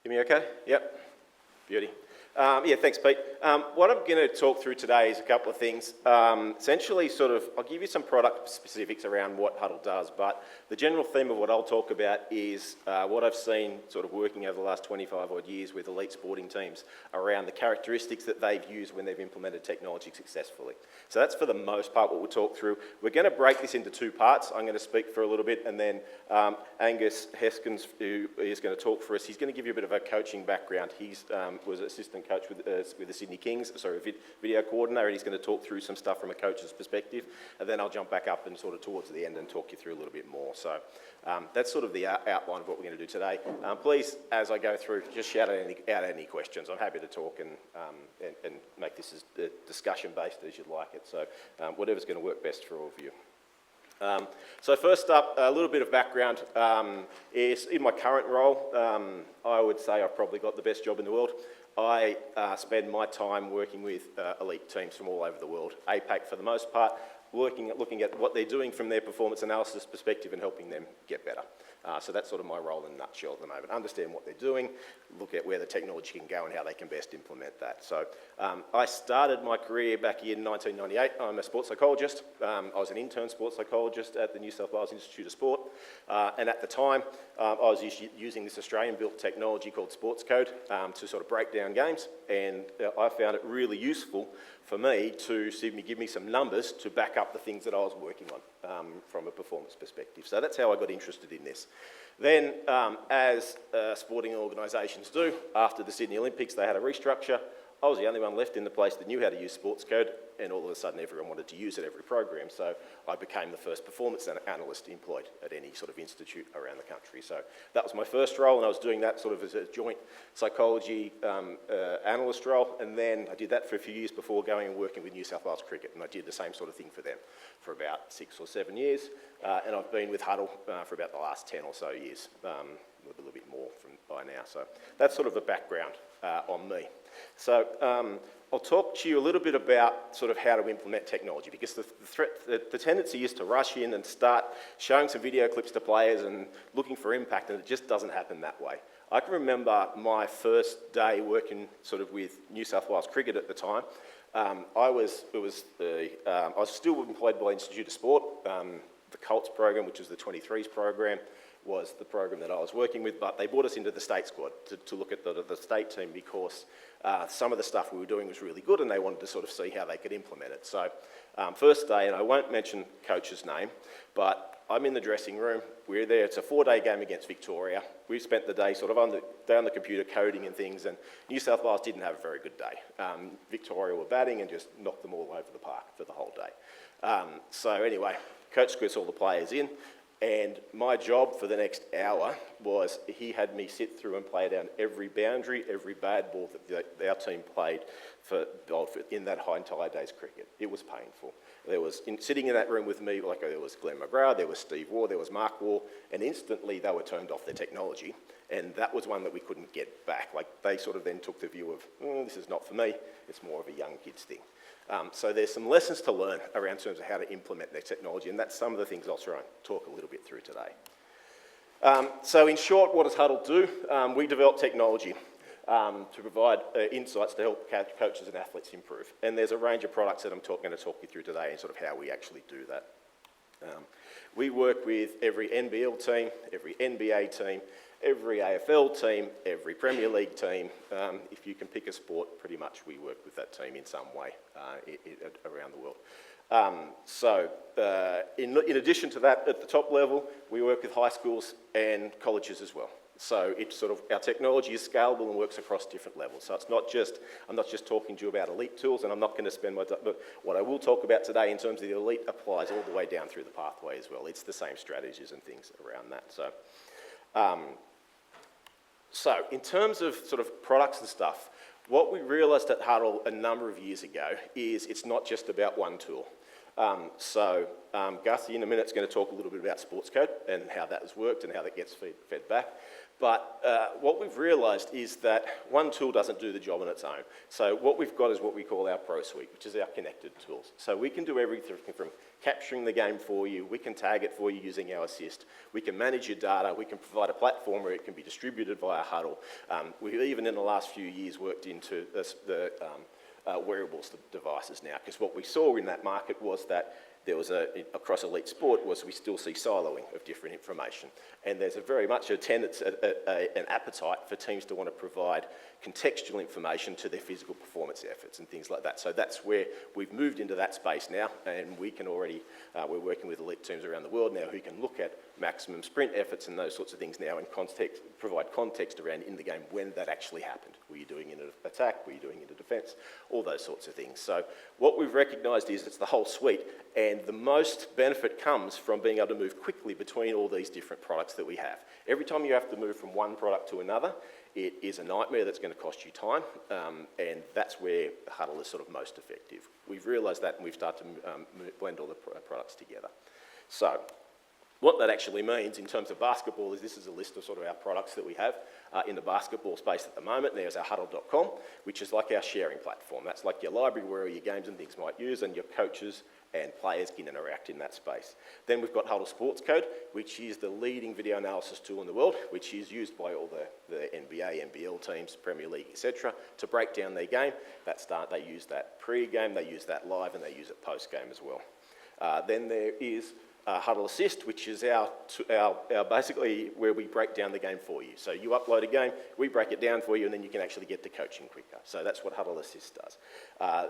Hear me okay? Yep. Beauty. Yeah, thanks, Pete. What I'm going to talk through today is a couple of things. Essentially, I'll give you some product specifics around what Huddle does, but the general theme of what I'll talk about is what I've seen sort of working over the last 25 odd years with elite sporting teams around the characteristics that they've used when they've implemented technology successfully. So that's for the most part what we'll talk through. We're going to break this into two parts. I'm going to speak for a little bit, and then Angus Heskins, who is going to talk for us, he's going to give you a bit of a coaching background. He was assistant coach with the Sydney Kings, video coordinator, and he's going to talk through some stuff from a coach's perspective, and then I'll jump back up and sort of towards the end and talk you through a little bit more. So that's sort of the outline of what we're going to do today. Please, as I go through, just shout out any questions. I'm happy to talk and make this as discussion-based as you'd like it, so whatever's going to work best for all of you. So first up, a little bit of background is in my current role, I would say I've probably got the best job in the world. I spend my time working with elite teams from all over the world, APAC for the most part, looking at what they're doing from their performance analysis perspective and helping them get better. So that's sort of my role in a nutshell at the moment. Understand what they're doing, look at where the technology can go and how they can best implement that. So I started my career back in 1998. I'm a sports psychologist. I was an intern sports psychologist at the New South Wales Institute of Sport. And at the time, I was using this Australian-built technology called SportsCode to sort of break down games. And I found it really useful for me to give me some numbers to back up the things that I was working on from a performance perspective. So that's how I got interested in this. Then, as sporting organisations do, after the Sydney Olympics, they had a restructure. I was the only one left in the place that knew how to use SportsCode, and all of a sudden everyone wanted to use it every program. So I became the first performance analyst employed at any sort of institute around the country. So that was my first role, and I was doing that sort of as a joint psychology analyst role. And then I did that for a few years before going and working with New South Wales Cricket, and I did the same sort of thing for them for about 6 or 7 years. And I've been with Huddle for about the last 10 or so years, a little bit more by now. So that's sort of the background on me. So I'll talk to you a little bit about sort of how to implement technology, because the tendency is to rush in and start showing some video clips to players and looking for impact, and it just doesn't happen that way. I can remember my first day working sort of with New South Wales Cricket at the time. I was still employed by Institute of Sport. The Colts program, which was the 23s program, was the program that I was working with, but they brought us into the state squad to look at the state team because some of the stuff we were doing was really good and they wanted to sort of see how they could implement it. So first day, and I won't mention coach's name, but I'm in the dressing room, we're there, it's a 4-day game against Victoria. We spent the day sort of on the computer coding and things, and New South Wales didn't have a very good day. Victoria were batting and just knocked them all over the park for the whole day. So anyway, coach squirts all the players in, and my job for the next hour was he had me sit through and play down every boundary, every bad ball that our team played in that entire day's cricket. It was painful. There was, sitting in that room with me, like there was Glenn McGrath, there was Steve Waugh, there was Mark Waugh, and instantly they were turned off their technology, and that was one that we couldn't get back. Like they sort of then took the view of, this is not for me, it's more of a young kid's thing. So there's some lessons to learn around terms of how to implement their technology, and that's some of the things I'll try and talk a little bit through today. So in short, what does Huddle do? We develop technology to provide insights to help coaches and athletes improve. And there's a range of products that I'm going to talk you through today and sort of how we actually do that. We work with every NBL team, every NBA team, every AFL team, every Premier League team. If you can pick a sport, pretty much we work with that team in some way around the world. In addition to that, at the top level, we work with high schools and colleges as well. So it's sort of, our technology is scalable and works across different levels. So it's not just, I'm not just talking to you about elite tools, and I'm not going to spend my time, but what I will talk about today in terms of the elite applies all the way down through the pathway as well. It's the same strategies and things around that. So in terms of sort of products and stuff, what we realised at Huddle a number of years ago is it's not just about one tool. Gussie in a minute is going to talk a little bit about SportsCode and how that has worked and how that gets fed back. But what we've realised is that one tool doesn't do the job on its own. So what we've got is what we call our Pro Suite, which is our connected tools. So we can do everything from capturing the game for you, we can tag it for you using our assist, we can manage your data, we can provide a platform where it can be distributed via Huddle. We've even in the last few years worked into the wearables devices now, because what we saw in that market was that there was across elite sport was we still see siloing of different information, and there's very much a tendency, an appetite for teams to want to provide contextual information to their physical performance efforts and things like that. So that's where we've moved into that space now, and we can already, we're working with elite teams around the world now who can look at maximum sprint efforts and those sorts of things now and provide context around in the game when that actually happened. Were you doing it in an attack? Were you doing it in defence? All those sorts of things. So what we've recognised is it's the whole suite, and the most benefit comes from being able to move quickly between all these different products that we have. Every time you have to move from one product to another, it is a nightmare that's going to cost you time, and that's where Huddle is sort of most effective. We've realised that, and we've started to blend all the products together. So what that actually means in terms of basketball is this is a list of sort of our products that we have in the basketball space at the moment. There's our Huddle.com, which is like our sharing platform. That's like your library where your games and things might use, and your coaches and players can interact in that space. Then we've got Huddle SportsCode, which is the leading video analysis tool in the world, which is used by all the NBA, NBL teams, Premier League, etc., to break down their game. They use that pre-game, they use that live, and they use it post-game as well. Then there is Huddle Assist, which is our basically where we break down the game for you. So you upload a game, we break it down for you, and then you can actually get to coaching quicker. So that's what Huddle Assist does.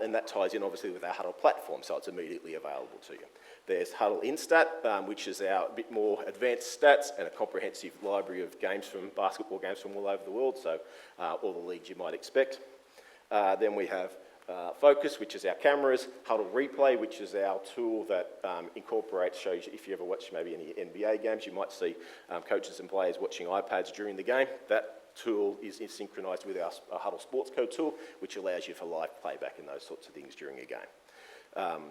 And that ties in obviously with our Huddle platform, so it's immediately available to you. There's Huddle Instat, which is our bit more advanced stats and a comprehensive library of games from basketball games from all over the world, so all the leagues you might expect. Then we have Focus, which is our cameras, Huddle Replay, which is our tool that shows you, if you ever watch maybe any NBA games, you might see coaches and players watching iPads during the game. That tool is synchronised with our Huddle SportsCode tool, which allows you for live playback and those sorts of things during a game.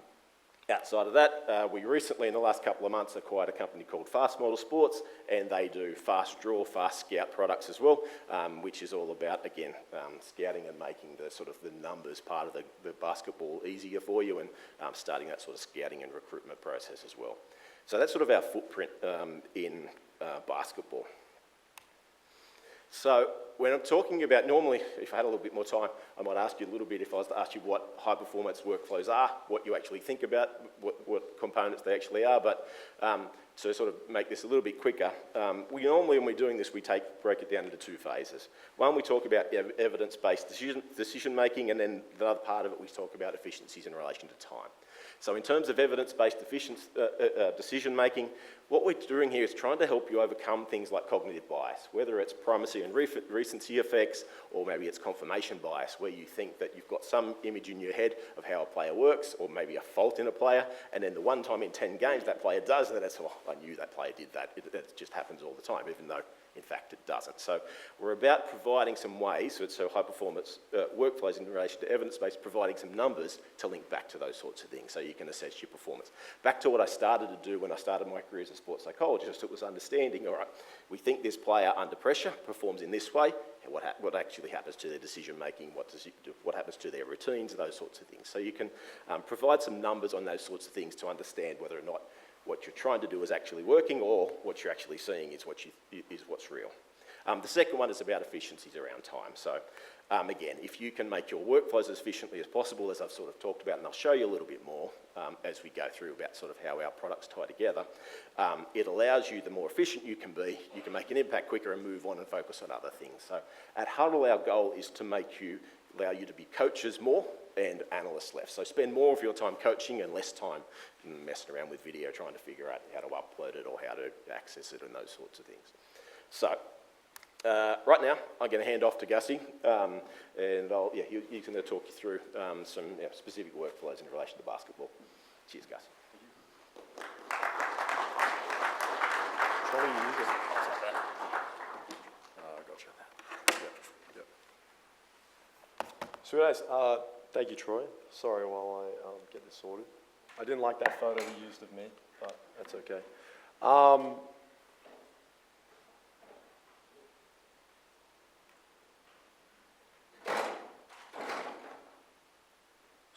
Outside of that, we recently, in the last couple of months, acquired a company called Fast Model Sports, and they do fast draw, fast scout products as well, which is all about, again, scouting and making the sort of the numbers part of the basketball easier for you, and starting that sort of scouting and recruitment process as well. So that's sort of our footprint in basketball. So when I'm talking about, normally, if I had a little bit more time, I might ask you a little bit, if I was to ask you what high-performance workflows are, what you actually think about, what components they actually are, but to sort of make this a little bit quicker, we normally, when we're doing this, break it down into two phases. One, we talk about evidence-based decision-making, and then the other part of it, we talk about efficiencies in relation to time. So in terms of evidence-based decision-making, what we're doing here is trying to help you overcome things like cognitive bias, whether it's primacy and recency effects, or maybe it's confirmation bias, where you think that you've got some image in your head of how a player works, or maybe a fault in a player, and then the one time in 10 games that player does, and that's, oh, I knew that player did that. It just happens all the time, even though in fact it doesn't. So we're about providing some ways, so high-performance workflows in relation to evidence-based, providing some numbers to link back to those sorts of things so you can assess your performance. Back to what I started to do when I started my career as a sports psychologist, it was understanding, all right, we think this player under pressure performs in this way, and what actually happens to their decision-making, what happens to their routines, those sorts of things. So you can provide some numbers on those sorts of things to understand whether or not what you're trying to do is actually working, or what you're actually seeing is what's real. The second one is about efficiencies around time. So again, if you can make your workflows as efficiently as possible, as I've sort of talked about, and I'll show you a little bit more as we go through about sort of how our products tie together, it allows you, the more efficient you can be, you can make an impact quicker and move on and focus on other things. So at Huddle, our goal is to allow you to be coaches more and analysts less. So spend more of your time coaching and less time messing around with video, trying to figure out how to upload it or how to access it and those sorts of things. So right now, I'm going to hand off to Gussie, and he's going to talk you through some specific workflows in relation to basketball. Cheers, Gussie. So guys, thank you, Troy. Sorry while I get this sorted. I didn't like that photo he used of me, but that's okay.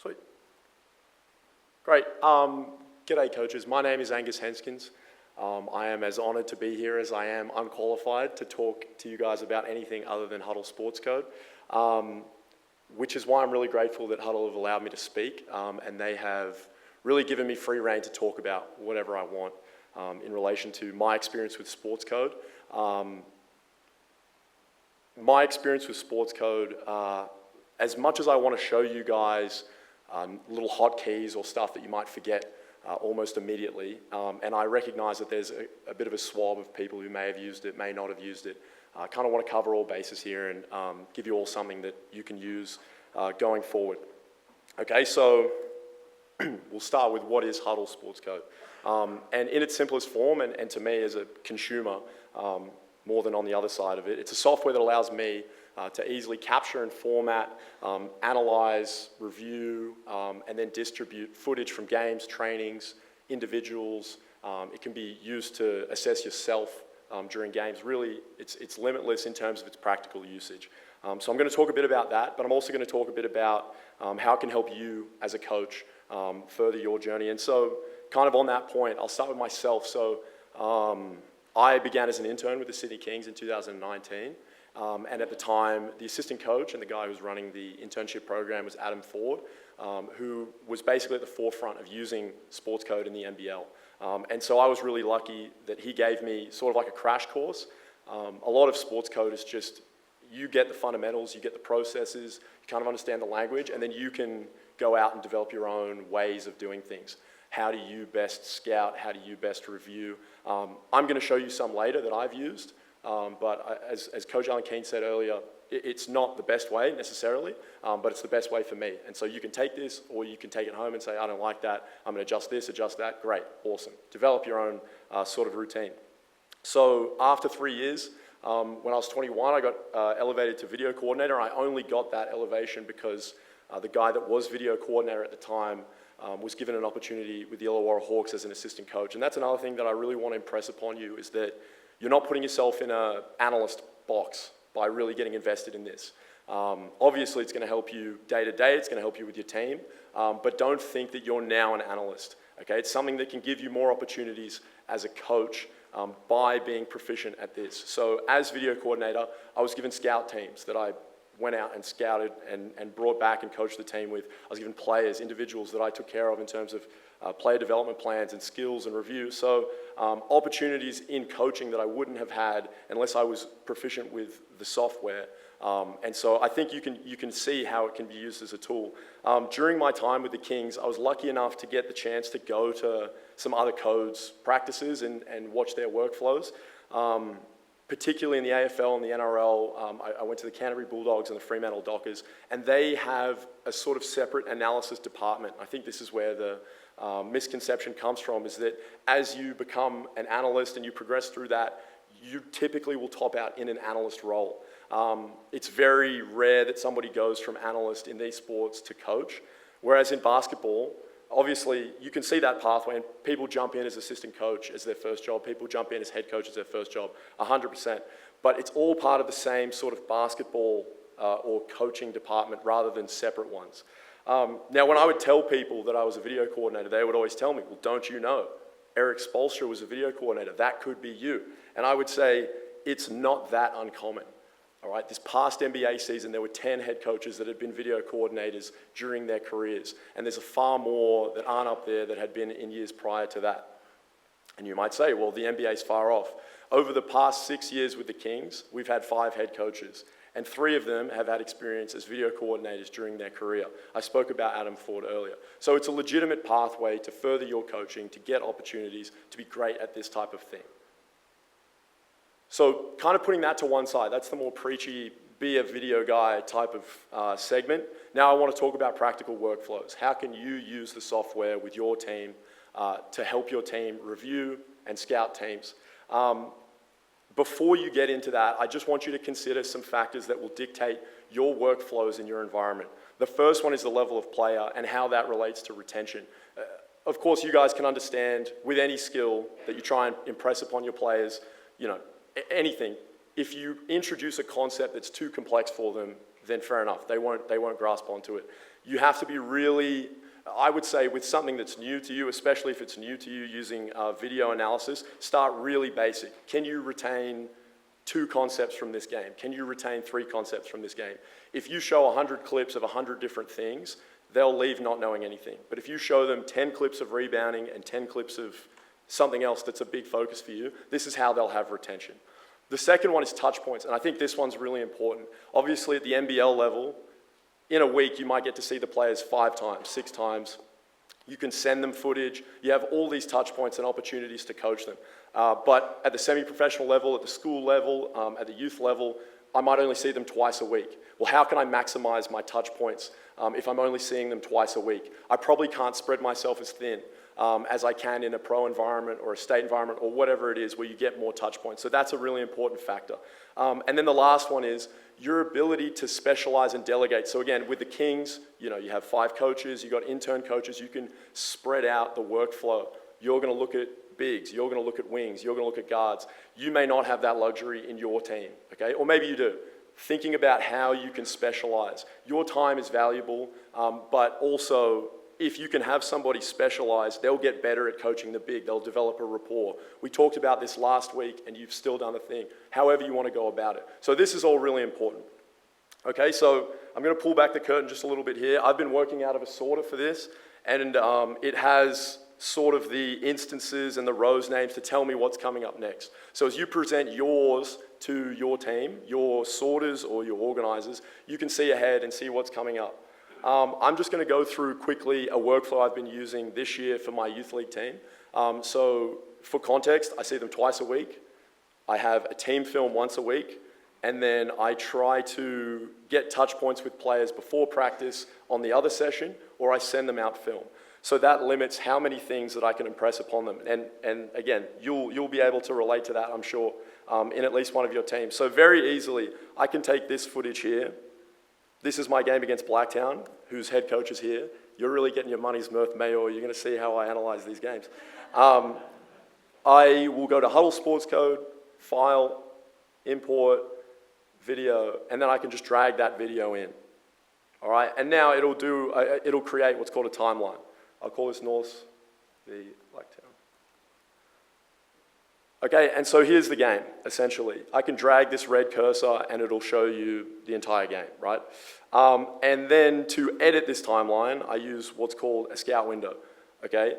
Sweet. Great. G'day, coaches. My name is Angus Henskins. I am as honoured to be here as I am unqualified to talk to you guys about anything other than Huddle SportsCode, which is why I'm really grateful that Huddle have allowed me to speak, and they have really given me free rein to talk about whatever I want in relation to my experience with SportsCode. My experience with SportsCode, as much as I want to show you guys little hotkeys or stuff that you might forget almost immediately, and I recognize that there's a bit of a swab of people who may have used it, may not have used it. I kind of want to cover all bases here and give you all something that you can use going forward. Okay, so we'll start with what is Huddle SportsCode. And in its simplest form, and to me as a consumer, more than on the other side of it, it's a software that allows me to easily capture and format, analyze, review, and then distribute footage from games, trainings, individuals. It can be used to assess yourself during games. Really, it's limitless in terms of its practical usage. So I'm going to talk a bit about that, but I'm also going to talk a bit about how it can help you as a coach further your journey. And so kind of on that point, I'll start with myself. So I began as an intern with the Sydney Kings in 2019. And at the time, the assistant coach and the guy who was running the internship program was Adam Ford, who was basically at the forefront of using SportsCode in the NBL. And so I was really lucky that he gave me sort of like a crash course. A lot of SportsCode is just, you get the fundamentals, you get the processes, you kind of understand the language, and then you can go out and develop your own ways of doing things. How do you best scout? How do you best review? I'm going to show you some later that I've used. But as Coach Alan Keane said earlier, it's not the best way necessarily, but it's the best way for me. And so you can take this, or you can take it home and say, I don't like that, I'm going to adjust this, adjust that. Great, awesome. Develop your own sort of routine. So after 3 years, when I was 21, I got elevated to video coordinator. I only got that elevation because the guy that was video coordinator at the time was given an opportunity with the Illawarra Hawks as an assistant coach. And that's another thing that I really want to impress upon you, is that you're not putting yourself in an analyst box by really getting invested in this. Obviously, it's going to help you day to day. It's going to help you with your team. But don't think that you're now an analyst. Okay, it's something that can give you more opportunities as a coach by being proficient at this. So as video coordinator, I was given scout teams that I went out and scouted and brought back and coached the team with. I was given players, individuals that I took care of in terms of player development plans and skills and reviews. So opportunities in coaching that I wouldn't have had unless I was proficient with the software. And so I think you can see how it can be used as a tool. During my time with the Kings, I was lucky enough to get the chance to go to some other codes practices and watch their workflows. Particularly in the AFL and the NRL, I went to the Canterbury Bulldogs and the Fremantle Dockers, and they have a sort of separate analysis department. I think this is where the misconception comes from, is that as you become an analyst and you progress through that, you typically will top out in an analyst role. It's very rare that somebody goes from analyst in these sports to coach, whereas in basketball, obviously, you can see that pathway, and people jump in as assistant coach as their first job. People jump in as head coach as their first job, 100%. But it's all part of the same sort of basketball or coaching department rather than separate ones. Now, when I would tell people that I was a video coordinator, they would always tell me, well, don't you know? Eric Spoelstra was a video coordinator. That could be you. And I would say, it's not that uncommon. All right, this past NBA season, there were 10 head coaches that had been video coordinators during their careers. And there's a far more that aren't up there that had been in years prior to that. And you might say, well, the NBA's far off. Over the past 6 years with the Kings, we've had 5 head coaches. And 3 of them have had experience as video coordinators during their career. I spoke about Adam Ford earlier. So it's a legitimate pathway to further your coaching, to get opportunities, to be great at this type of thing. So kind of putting that to one side, that's the more preachy, be a video guy type of segment. Now I want to talk about practical workflows. How can you use the software with your team to help your team review and scout teams? Before you get into that, I just want you to consider some factors that will dictate your workflows in your environment. The first one is the level of player and how that relates to retention. of course, you guys can understand with any skill that you try and impress upon your players, anything. If you introduce a concept that's too complex for them, then fair enough, they won't grasp onto it. You have to be really, I would say, with something that's new to you, especially if it's new to you using video analysis, start really basic. Can you retain 2 concepts from this game? Can you retain 3 concepts from this game? If you show 100 clips of 100 different things, they'll leave not knowing anything. But if you show them 10 clips of rebounding and 10 clips of something else that's a big focus for you, this is how they'll have retention. The second one is touch points, and I think this one's really important. Obviously, at the NBL level, in a week, you might get to see the players 5 times, 6 times. You can send them footage. You have all these touch points and opportunities to coach them. But at the semi-professional level, at the school level, at the youth level, I might only see them twice a week. Well, how can I maximize my touch points if I'm only seeing them twice a week? I probably can't spread myself as thin as I can in a pro environment or a state environment or whatever it is where you get more touch points. So that's a really important factor. And then the last one is your ability to specialize and delegate. So again, with the Kings, you have 5 coaches, you've got intern coaches, you can spread out the workflow. You're going to look at bigs, you're going to look at wings, you're going to look at guards. You may not have that luxury in your team, okay? Or maybe you do. Thinking about how you can specialize. Your time is valuable, but also if you can have somebody specialize, they'll get better at coaching the big. They'll develop a rapport. We talked about this last week, and you've still done the thing, however you want to go about it. So this is all really important. Okay, so I'm going to pull back the curtain just a little bit here. I've been working out of a sorter for this, and it has sort of the instances and the rows names to tell me what's coming up next. So as you present yours to your team, your sorters or your organizers, you can see ahead and see what's coming up. I'm just going to go through quickly a workflow I've been using this year for my youth league team. So for context, I see them twice a week. I have a team film once a week, and then I try to get touch points with players before practice on the other session, or I send them out film. So that limits how many things that I can impress upon them. And again, you'll be able to relate to that, I'm sure, in at least one of your teams. So very easily, I can take this footage here. This is my game against Blacktown, whose head coach is here. You're really getting your money's worth, Mayor. You're going to see how I analyze these games. I will go to Huddle SportsCode, File, Import, Video, and then I can just drag that video in. All right, and now it'll create what's called a timeline. I'll call this North v. Blacktown. Okay, and so here's the game, essentially. I can drag this red cursor and it'll show you the entire game, right? And then to edit this timeline, I use what's called a scout window, okay?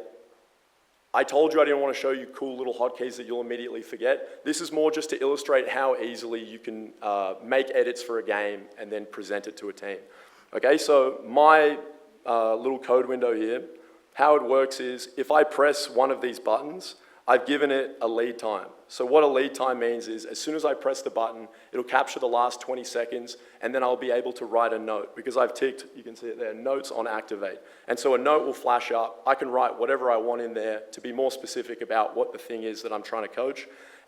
I told you I didn't want to show you cool little hotkeys that you'll immediately forget. This is more just to illustrate how easily you can make edits for a game and then present it to a team. Okay, so my little code window here, how it works is if I press one of these buttons, I've given it a lead time. So what a lead time means is as soon as I press the button, it'll capture the last 20 seconds, and then I'll be able to write a note because I've ticked, you can see it there, notes on activate. And so a note will flash up. I can write whatever I want in there to be more specific about what the thing is that I'm trying to coach.